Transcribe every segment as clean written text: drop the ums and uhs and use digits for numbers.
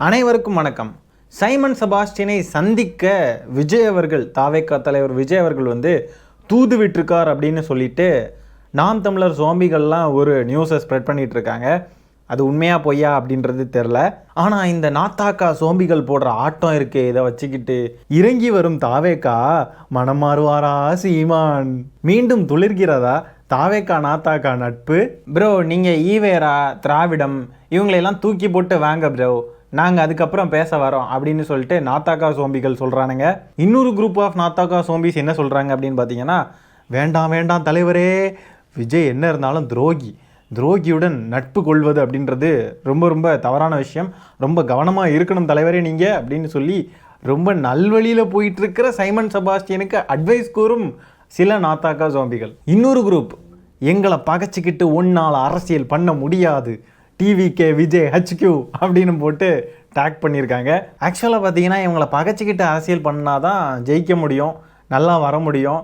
அனைவருக்கும் வணக்கம். சைமன் செபாஸ்டியனை சந்திக்க விஜய் அவர்கள், தாவேகா தலைவர் விஜய் அவர்கள் தூது விட்டுருக்கார் அப்படின்னு சொல்லிட்டு நாம் தமிழர் சோம்பிகள்லாம் ஒரு நியூஸை ஸ்ப்ரெட் பண்ணிட்டு இருக்காங்க. அது உண்மையா பொய்யா அப்படின்றது தெரில. ஆனால் இந்த நாத்தாக்கா சோம்பிகள் போடுற ஆட்டம் இருக்கே, இதை வச்சுக்கிட்டு இறங்கி வரும் தாவேகா மனம் மாறுவாரா சீமான்? மீண்டும் துளிர்கிறதா தாவேகா நாத்தாக்கா நட்பு? ப்ரோ, நீங்கள் ஈவேரா திராவிடம் இவங்களையெல்லாம் தூக்கி போட்டு வாங்க ப்ரோ, நாங்கள் அதுக்கப்புறம் பேச வரோம் அப்படின்னு சொல்லிட்டு நாத்தாக்கா சோம்பிகள் சொல்கிறானுங்க. இன்னொரு குரூப் ஆஃப் நாத்தாக்கா சோம்பிஸ் என்ன சொல்கிறாங்க அப்படின்னு பார்த்தீங்கன்னா, வேண்டாம் வேண்டாம் தலைவரே, விஜய் என்ன இருந்தாலும் துரோகியுடன் நட்பு கொள்வது அப்படின்றது ரொம்ப ரொம்ப தவறான விஷயம், ரொம்ப கவனமாக இருக்கணும் தலைவரே நீங்கள் அப்படின்னு சொல்லி ரொம்ப நல்வழியில் போயிட்டுருக்கிற சைமன் செபாஸ்டியனுக்கு அட்வைஸ் கூறும் சில நாத்தாக்கா சோம்பிகள். இன்னொரு குரூப், எங்களை பகைச்சிக்கிட்டு ஒன்னால் அரசியல் பண்ண முடியாது, டிவிகே விஜய் ஹச்கியூ அப்படின்னு போட்டு டேக் பண்ணியிருக்காங்க. ஆக்சுவலாக பார்த்தீங்கன்னா இவங்களை பகைச்சிக்கிட்டு அரசியல் பண்ணால் தான் ஜெயிக்க முடியும், நல்லா வர முடியும்,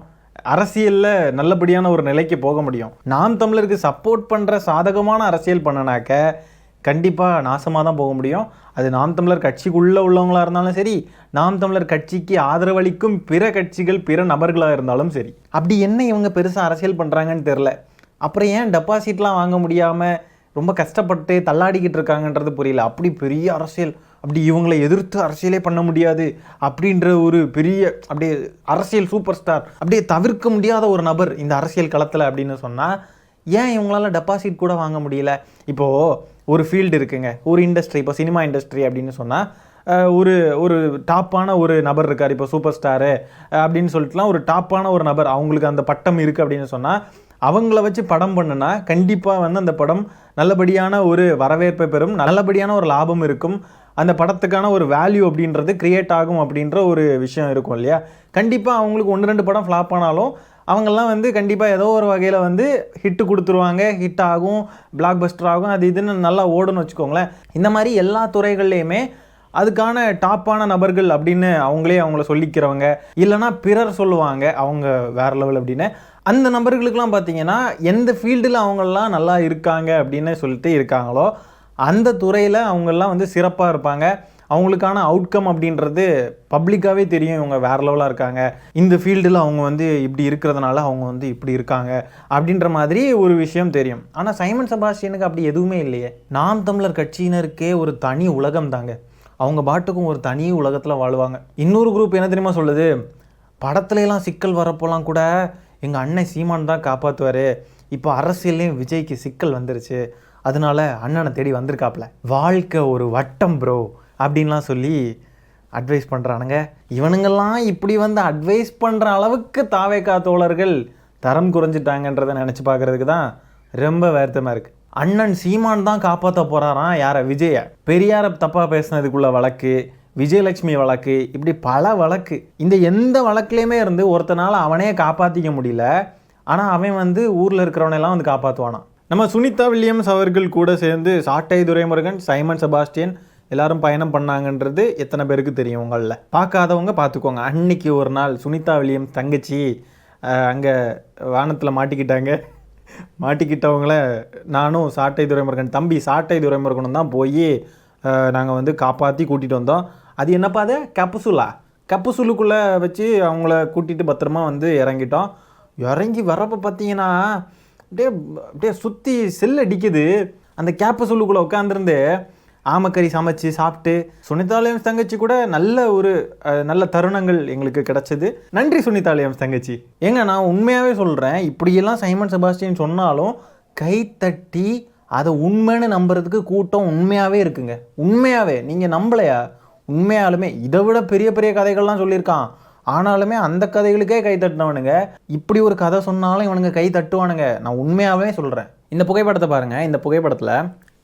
அரசியலில் நல்லபடியான ஒரு நிலைக்கு போக முடியும். நாம் தமிழருக்கு சப்போர்ட் பண்ணுற சாதகமான அரசியல் பண்ணினாக்க கண்டிப்பாக நாசமாக தான் போக முடியும். அது நாம் தமிழர் கட்சிக்குள்ளே உள்ளவங்களாக இருந்தாலும் சரி, நாம் தமிழர் கட்சிக்கு ஆதரவளிக்கும் பிற கட்சிகள் பிற நபர்களாக இருந்தாலும் சரி. அப்படி என்ன இவங்க பெருசாக அரசியல் பண்ணுறாங்கன்னு தெரில. அப்புறம் ஏன் டெபாசிட்லாம் வாங்க முடியாமல் ரொம்ப கஷ்டப்பட்டு தள்ளாடிக்கிட்டு இருக்காங்கன்றது புரியல. அப்படி பெரிய அரசியல், அப்படி இவங்களை எதிர்த்து அரசியலே பண்ண முடியாது அப்படின்ற ஒரு பெரிய அப்படியே அரசியல் சூப்பர் ஸ்டார், அப்படியே தவிர்க்க முடியாத ஒரு நபர் இந்த அரசியல் களத்தில் அப்படின்னு சொன்னால் ஏன் இவங்களால டெபாசிட் கூட வாங்க முடியல? இப்போது ஒரு ஃபீல்டு இருக்குங்க, ஒரு இண்டஸ்ட்ரி, இப்போ சினிமா இண்டஸ்ட்ரி அப்படின்னு சொன்னால் ஒரு டாப்பான ஒரு நபர் இருக்கார், இப்போ சூப்பர் ஸ்டாரு அப்படின்னு சொல்லிட்டுலாம் ஒரு டாப்பான ஒரு நபர், அவங்களுக்கு அந்த பட்டம் இருக்குது அப்படின்னு சொன்னால் அவங்கள வச்சு படம் பண்ணுனா கண்டிப்பாக அந்த படம் நல்லபடியான ஒரு வரவேற்பை பெறும், நல்லபடியான ஒரு லாபம் இருக்கும், அந்த படத்துக்கான ஒரு வேல்யூ அப்படின்றது கிரியேட் ஆகும் அப்படின்ற ஒரு விஷயம் இருக்கும் இல்லையா? கண்டிப்பாக அவங்களுக்கு 1-2 படம் ஃப்ளாப் ஆனாலும் அவங்கெல்லாம் கண்டிப்பாக ஏதோ ஒரு வகையில் ஹிட்டு கொடுத்துருவாங்க, ஹிட் ஆகும், பிளாக் பஸ்டர் ஆகும், அது இதுன்னு நல்லா ஓடுன்னு வச்சுக்கோங்களேன். இந்த மாதிரி எல்லா துறைகள்லையுமே அதுக்கான டாப்பான நபர்கள் அப்படின்னு அவங்கள சொல்லிக்கிறவங்க, இல்லைனா பிறர் சொல்லுவாங்க அவங்க வேற லெவல் அப்படின்னு. அந்த நபர்களுக்கெல்லாம் பார்த்தீங்கன்னா எந்த ஃபீல்டில் அவங்கெல்லாம் நல்லா இருக்காங்க அப்படின்னு சொல்லிட்டு இருக்காங்களோ அந்த துறையில் அவங்கெல்லாம் சிறப்பாக இருப்பாங்க. அவங்களுக்கான அவுட்கம் அப்படின்றது பப்ளிக்காகவே தெரியும், இவங்க வேறு லெவலாக இருக்காங்க, இந்த ஃபீல்டில் அவங்க இப்படி இருக்கிறதுனால அவங்க இப்படி இருக்காங்க அப்படின்ற மாதிரி ஒரு விஷயம் தெரியும். ஆனால் சைமன் செபாஸ்டியனுக்கு அப்படி எதுவுமே இல்லையே. நாம் தமிழர் கட்சியினருக்கே ஒரு தனி உலகம் தாங்க, அவங்க பாட்டுக்கும் ஒரு தனி உலகத்தில் வாழ்வாங்க. இன்னொரு குரூப் என்ன தெரியுமா சொல்லுது, படத்துலலாம் சிக்கல் வரப்போலாம் கூட எங்கள் அண்ணன் சீமான் தான் காப்பாற்றுவார், இப்போ அரசியல்லையும் விஜய்க்கு சிக்கல் வந்துருச்சு, அதனால அண்ணனை தேடி வந்திருக்காப்புல, வாழ்க்கை ஒரு வட்டம் ப்ரோ அப்படின்லாம் சொல்லி அட்வைஸ் பண்ணுறானுங்க. இவனுங்கெல்லாம் இப்படி அட்வைஸ் பண்ணுற அளவுக்கு தாவேகா தோழர்கள் தரம் குறைஞ்சிட்டாங்கன்றதை நினச்சி பார்க்குறதுக்கு தான் ரொம்ப வருத்தமாக இருக்குது. அண்ணன் சீமான் தான் காப்பாற்ற போகிறாராம் யாரை? விஜய. பெரியாரை தப்பாக பேசினதுக்குள்ள வழக்கு, விஜயலட்சுமி வழக்கு, இப்படி பல வழக்கு. இந்த எந்த வழக்குலேயுமே ஒருத்தனால அவனே காப்பாற்றிக்க முடியல, ஆனால் அவன் ஊரில் இருக்கிறவனெல்லாம் காப்பாற்றுவானான். நம்ம சுனிதா வில்லியம்ஸ் அவர்கள் கூட சேர்ந்து சாட்டை துரைமுருகன், சைமன் செபாஸ்டியன் எல்லாரும் பயணம் பண்ணாங்கன்றது எத்தனை பேருக்கு தெரியும்? உங்களில் பார்க்காதவங்க பார்த்துக்கோங்க. அன்னைக்கு ஒரு நாள் சுனிதா வில்லியம்ஸ் தங்கச்சி அங்கே வானத்தில் மாட்டிக்கிட்டவங்கள நானும் சாட்டை துரைமுருகன் தம்பி சாட்டை துரைமுருகனும் தான் போய் நாங்கள் காப்பாற்றி கூட்டிகிட்டு வந்தோம். அது என்னப்பா, அது கப்புசுலுக்குள்ளே வச்சு அவங்கள கூட்டிகிட்டு பத்திரமா இறங்கிட்டோம். இறங்கி வரப்போ பார்த்தீங்கன்னா அப்படியே சுற்றி செல் அடிக்குது. அந்த கேப்பசுலுக்குள்ளே உட்காந்துருந்து ஆமக்கறி சமைச்சு சாப்பிட்டு சுனிதா வில்லியம்ஸ் தங்கச்சி கூட நல்ல தருணங்கள் எங்களுக்கு கிடச்சிது. நன்றி சுனிதா வில்லியம்ஸ் தங்கச்சி. ஏங்க, நான் உண்மையாகவே சொல்கிறேன், இப்படியெல்லாம் சைமன் செபாஸ்டியன் சொன்னாலும் கைத்தட்டி அதை உண்மைன்னு நம்புறதுக்கு கூட்டம் உண்மையாகவே இருக்குங்க. உண்மையாகவே நீங்கள் நம்பலையா? உண்மையாலுமே இதை விட பெரிய பெரிய கதைகள்லாம் சொல்லியிருக்கான், ஆனாலுமே அந்த கதைகளுக்கே கை தட்டினவனுங்க. இப்படி ஒரு கதை சொன்னாலும் இவனுங்க கை தட்டுவானுங்க, நான் உண்மையாகவே சொல்கிறேன். இந்த புகைப்படத்தை பாருங்கள். இந்த புகைப்படத்தில்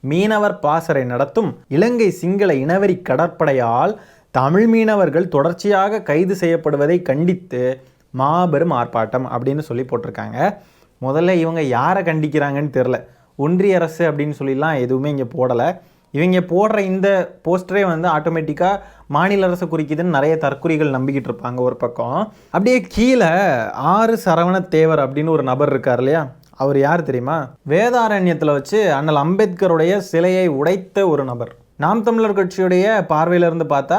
மீனவர் பாசறை நடத்தும் இலங்கை சிங்கள இனவெறி கடற்படையால் தமிழ் மீனவர்கள் தொடர்ச்சியாக கைது செய்யப்படுவதை கண்டித்து மாபெரும் ஆர்ப்பாட்டம் அப்படின்னு சொல்லி போட்டிருக்காங்க. முதல்ல இவங்க யாரை கண்டிக்கிறாங்கன்னு தெரில, ஒன்றிய அரசு அப்படின்னு சொல்லிலாம் எதுவுமே இங்கே போடலை. இவங்க போடுற இந்த போஸ்டரே ஆட்டோமேட்டிக்காக மாநில அரசு குறிக்குதுன்னு நிறைய தற்குறிகள் நம்பிக்கிட்டு இருப்பாங்க ஒரு பக்கம். அப்படியே கீழே ஆறு சரவண தேவர் அப்படின்னு ஒரு நபர் இருக்கார் இல்லையா, அவர் யார் தெரியுமா? வேதாரண்யத்தில் வச்சு அண்ணல் அம்பேத்கருடைய சிலையை உடைத்த ஒரு நபர். நாம் தமிழர் கட்சியுடைய பார்வையிலிருந்து பார்த்தா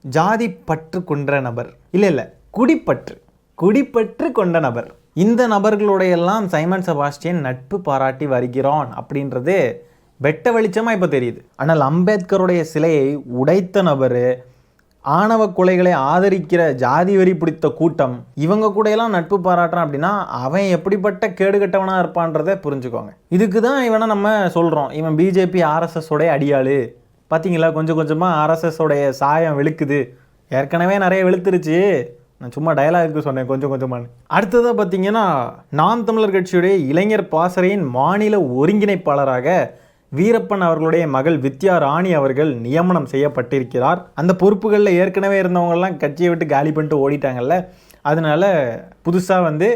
ஜாதி பற்று கொண்ட நபர், இல்லை குடிப்பற்று கொண்ட நபர். இந்த நபர்களுடையெல்லாம் சைமன் செபாஸ்டியன் நட்பு பாராட்டி வருகிறான் அப்படின்றது வெட்ட வெளிச்சமாக இப்போ தெரியுது. ஆனால் அம்பேத்கருடைய சிலையை உடைத்த நபர், ஆணவ கொலைகளை ஆதரிக்கிற ஜாதி வெறி பிடித்த கூட்டம், இவங்க கூட எல்லாம் நட்பு பாராட்டுறான் அப்படின்னா அவன் எப்படிப்பட்ட கேடுகட்டவனா இருப்பான்றதை புரிஞ்சுக்கோங்க. இதுக்கு தான் இவனை நம்ம சொல்கிறோம், இவன் பிஜேபி RSS உடைய அடியாளு. பார்த்தீங்களா, கொஞ்சம் கொஞ்சமாக RSS உடைய சாயம் வெளுக்குது. ஏற்கனவே நிறைய வெளுத்துருச்சு, நான் சும்மா டயலாகுக்கு சொன்னேன் கொஞ்சம் கொஞ்சமாக. அடுத்ததாக பார்த்தீங்கன்னா, நாம் தமிழர் கட்சியுடைய இளைஞர் பாசறையின் மாநில ஒருங்கிணைப்பாளராக வீரப்பன் அவர்களுடைய மகள் வித்யா ராணி அவர்கள் நியமனம் செய்யப்பட்டிருக்கிறார். அந்த பொறுப்புகளில் ஏற்கனவே இருந்தவங்கெல்லாம் கட்சியை விட்டு காலி பண்ணிட்டு ஓடிட்டாங்கல்ல, அதனால புதுசாக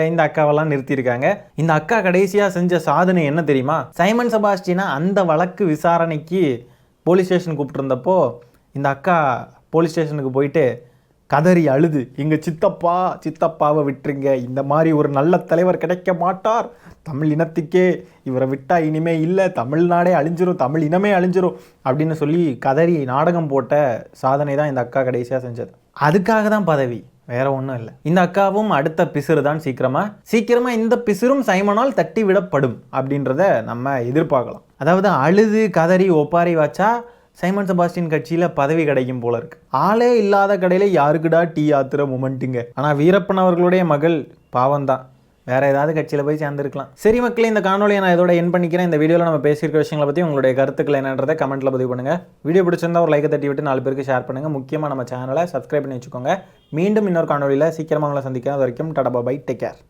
இந்த அக்காவெல்லாம் நிறுத்தியிருக்காங்க. இந்த அக்கா கடைசியாக செஞ்ச சாதனை என்ன தெரியுமா? சைமன் செபாஸ்டியனை அந்த வழக்கு விசாரணைக்கு போலீஸ் ஸ்டேஷன் கூப்பிட்டுருந்தப்போ இந்த அக்கா போலீஸ் ஸ்டேஷனுக்கு போயிட்டு கதறி அழுது, எங்கள் சித்தப்பாவை விட்டுருங்க, இந்த மாதிரி ஒரு நல்ல தலைவர் கிடைக்க மாட்டார், தமிழ் இனத்துக்கே இவரை விட்டா இனிமே இல்லை, தமிழ்நாடே அழிஞ்சிரும், தமிழ் இனமே அழிஞ்சிரும் அப்படின்னு சொல்லி கதறி நாடகம் போட்ட சாதனை தான் இந்த அக்கா கடைசியாக செஞ்சது. அதுக்காக தான் பதவி, வேற ஒன்றும் இல்லை. இந்த அக்காவும் அடுத்த பிசிறு தான் சீக்கிரமாக இந்த பிசிறும் சைமனால் தட்டி விடப்படும் அப்படின்றத நம்ம எதிர்பார்க்கலாம். அதாவது அழுது கதறி ஒப்பாரி வச்சா சைமன் செபாஸ்டியன் கட்சியில் பதவி கிடைக்கும் போல இருக்கு. ஆளே இல்லாத கடையில் யாருக்குடா டீ ஆத்துற மொமெண்ட்டுங்க. ஆனால் வீரப்பன் அவர்களுடைய மகள் பாவம்தான், வேற ஏதாவது கட்சியில் போய் சேர்ந்துருக்கலாம். சரி மக்களே, இந்த காணொலியை நான் இதோட என் பண்ணிக்கிறேன். இந்த வீடியோவில் நம்ம பேசியிருக்க விஷயங்களை பற்றி உங்களுடைய கருத்துக்கள் என்னன்றதை கமெண்ட்டில் பதிவு பண்ணுங்கள். வீடியோ பிடிச்சிருந்தா ஒரு லைக்கை தட்டி விட்டு 4 பேருக்கு ஷேர் பண்ணுங்கள். முக்கியமாக நம்ம சேனலை சப்ஸ்கிரைப் பண்ணி வச்சுக்கோங்க. மீண்டும் இன்னொரு காணொலியில் சீக்கிரமாக உங்களை சந்திக்கிறேன். அது வரைக்கும் டாடா பை, டேக் கேர்.